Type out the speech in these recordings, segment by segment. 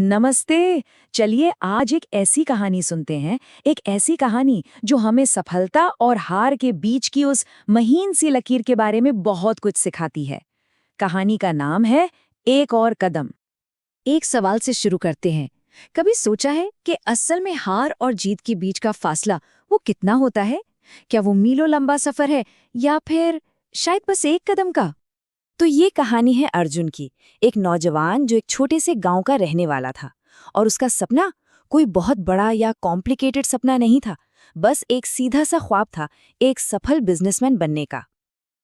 नमस्ते। चलिए आज एक ऐसी कहानी सुनते हैं। एक ऐसी कहानी जो हमें सफलता और हार के बीच की उस महीन सी लकीर के बारे में बहुत कुछ सिखाती है। कहानी का नाम है एक और कदम। एक सवाल से शुरू करते हैं। कभी सोचा है कि असल में हार और जीत के बीच का फासला वो कितना होता है? क्या वो मीलों लंबा सफर है या फिर शायद बस एक कदम का? तो ये कहानी है अर्जुन की, एक नौजवान जो एक छोटे से गांव का रहने वाला था। और उसका सपना कोई बहुत बड़ा या कॉम्प्लिकेटेड सपना नहीं था, बस एक सीधा सा ख्वाब था, एक सफल बिजनेसमैन बनने का।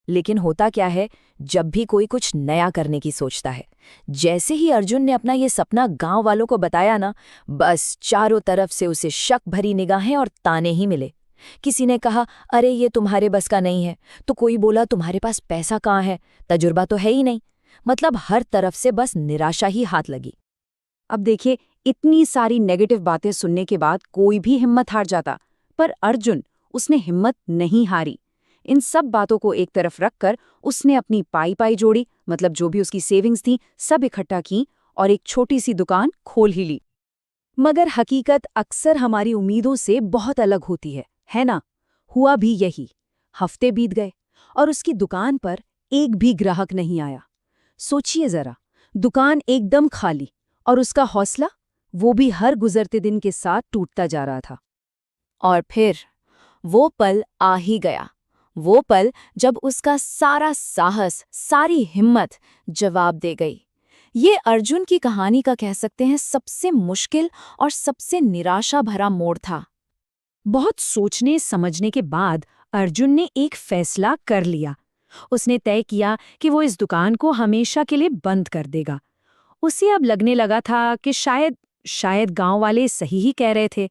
लेकिन होता क्या है, जब भी कोई कुछ नया करने की सोचता है, जैसे ही अर्जुन ने अपना ये सपना गांव वालों को बताया ना, बस चारों तरफ से उसे शक भरी निगाहें और ताने ही मिले। किसी ने कहा, अरे ये तुम्हारे बस का नहीं है, तो कोई बोला तुम्हारे पास पैसा कहाँ है, तजुर्बा तो है ही नहीं। मतलब हर तरफ से बस निराशा ही हाथ लगी। अब देखिए, इतनी सारी नेगेटिव बातें सुनने के बाद कोई भी हिम्मत हार जाता, पर अर्जुन, उसने हिम्मत नहीं हारी। इन सब बातों को एक तरफ रखकर उसने अपनी पाई पाई जोड़ी, मतलब जो भी उसकी सेविंग्स थी सब इकट्ठा की और एक छोटी सी दुकान खोल ही ली। मगर हकीकत अक्सर हमारी उम्मीदों से बहुत अलग होती है ना? हुआ भी यही। हफ्ते बीत गए और उसकी दुकान पर एक भी ग्राहक नहीं आया। सोचिए जरा, दुकान एकदम खाली और उसका हौसला, वो भी हर गुजरते दिन के साथ टूटता जा रहा था। और फिर वो पल आ ही गया, वो पल जब उसका सारा साहस, सारी हिम्मत जवाब दे गई। ये अर्जुन की कहानी का कह सकते हैं सबसे मुश्किल और सबसे निराशा भरा मोड़ था। बहुत सोचने समझने के बाद अर्जुन ने एक फैसला कर लिया। उसने तय किया कि वो इस दुकान को हमेशा के लिए बंद कर देगा। उसे अब लगने लगा था कि शायद गांव वाले सही ही कह रहे थे।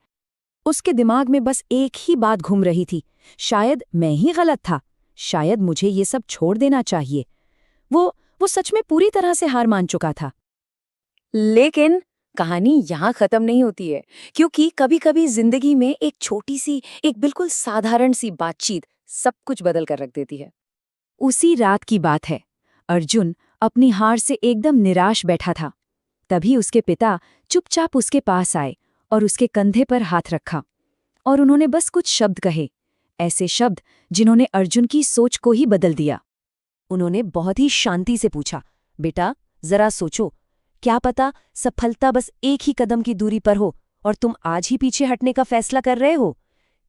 उसके दिमाग में बस एक ही बात घूम रही थी, शायद मैं ही गलत था, शायद मुझे ये सब छोड़ देना चाहिए। वो सच में पूरी तरह से हार मान चुका था। लेकिन कहानी यहाँ खत्म नहीं होती है, क्योंकि कभी-कभी जिंदगी में एक छोटी सी, एक बिल्कुल साधारण सी बातचीत सब कुछ बदल कर रख देती है। उसी रात की बात है। अर्जुन अपनी हार से एकदम निराश बैठा था। तभी उसके पिता चुपचाप उसके पास आए और उसके कंधे पर हाथ रखा। और उन्होंने बस कुछ शब्द कहे, ऐसे शब्द जिन्होंने अर्जुन की सोच को ही बदल दिया। उन्होंने बहुत ही शांति से पूछा, बेटा जरा सोचो, क्या पता सफलता बस एक ही कदम की दूरी पर हो और तुम आज ही पीछे हटने का फैसला कर रहे हो।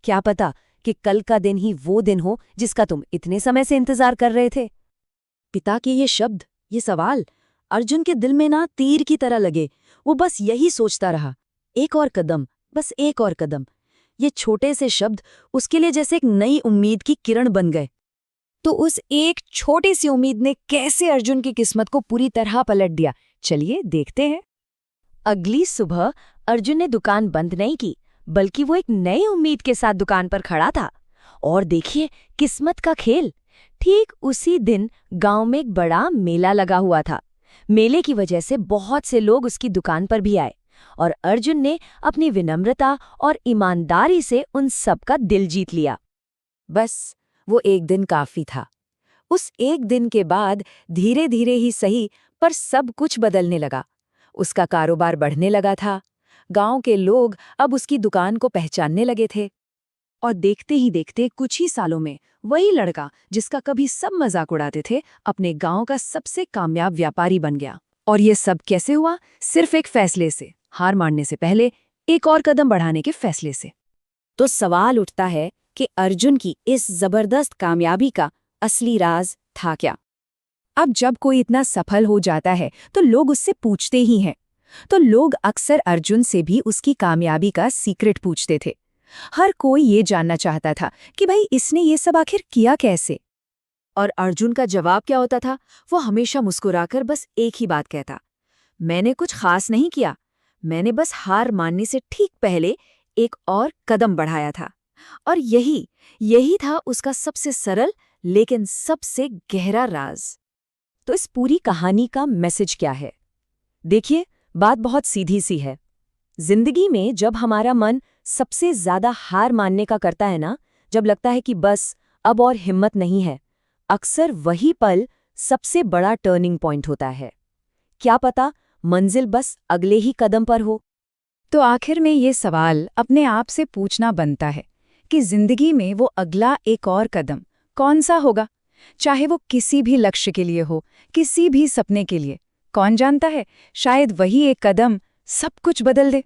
क्या पता कि कल का दिन ही वो दिन हो जिसका तुम इतने समय से इंतजार कर रहे थे। पिता के ये शब्द, ये सवाल अर्जुन के दिल में ना तीर की तरह लगे। वो बस यही सोचता रहा, एक और कदम, बस एक और कदम। ये छोटे से शब्द उसके लिए जैसे एक नई उम्मीद की किरण बन गए। तो उस एक छोटी सी उम्मीद ने कैसे अर्जुन की किस्मत को पूरी तरह पलट दिया, चलिए देखते हैं। अगली सुबह अर्जुन ने दुकान बंद नहीं की, बल्कि वो एक नई उम्मीद के साथ दुकान पर खड़ा था। और देखिए किस्मत का खेल, ठीक उसी दिन गांव में एक बड़ा मेला लगा हुआ था। मेले की वजह से बहुत से लोग उसकी दुकान पर भी आए और अर्जुन ने अपनी विनम्रता और ईमानदारी से उन सब का दिल जीत लिया। बस वो एक दिन काफी था। उस एक दिन के बाद धीरे धीरे ही सही, पर सब कुछ बदलने लगा। उसका कारोबार बढ़ने लगा था। गांव के लोग अब उसकी दुकान को पहचानने लगे थे। और देखते ही देखते कुछ ही सालों में वही लड़का जिसका कभी सब मजाक उड़ाते थे, अपने गांव का सबसे कामयाब व्यापारी बन गया। और ये सब कैसे हुआ? सिर्फ एक फैसले से, हार मानने से पहले एक और कदम बढ़ाने के फैसले से। तो सवाल उठता है कि अर्जुन की इस जबरदस्त कामयाबी का असली राज था क्या? अब जब कोई इतना सफल हो जाता है तो लोग उससे पूछते ही हैं। तो लोग अक्सर अर्जुन से भी उसकी कामयाबी का सीक्रेट पूछते थे। हर कोई ये जानना चाहता था कि भाई इसने ये सब आखिर किया कैसे। और अर्जुन का जवाब क्या होता था? वो हमेशा मुस्कुराकर बस एक ही बात कहता, मैंने कुछ खास नहीं किया, मैंने बस हार मानने से ठीक पहले एक और कदम बढ़ाया था। और यही था उसका सबसे सरल लेकिन सबसे गहरा राज। तो इस पूरी कहानी का मैसेज क्या है? देखिए, बात बहुत सीधी सी है। जिंदगी में जब हमारा मन सबसे ज्यादा हार मानने का करता है ना, जब लगता है कि बस अब और हिम्मत नहीं है, अक्सर वही पल सबसे बड़ा टर्निंग पॉइंट होता है। क्या पता मंजिल बस अगले ही कदम पर हो। तो आखिर में ये सवाल अपने आप से पूछना बनता है कि जिंदगी में वो अगला एक और कदम कौन सा होगा, चाहे वो किसी भी लक्ष्य के लिए हो, किसी भी सपने के लिए। कौन जानता है, शायद वही एक कदम सब कुछ बदल दे।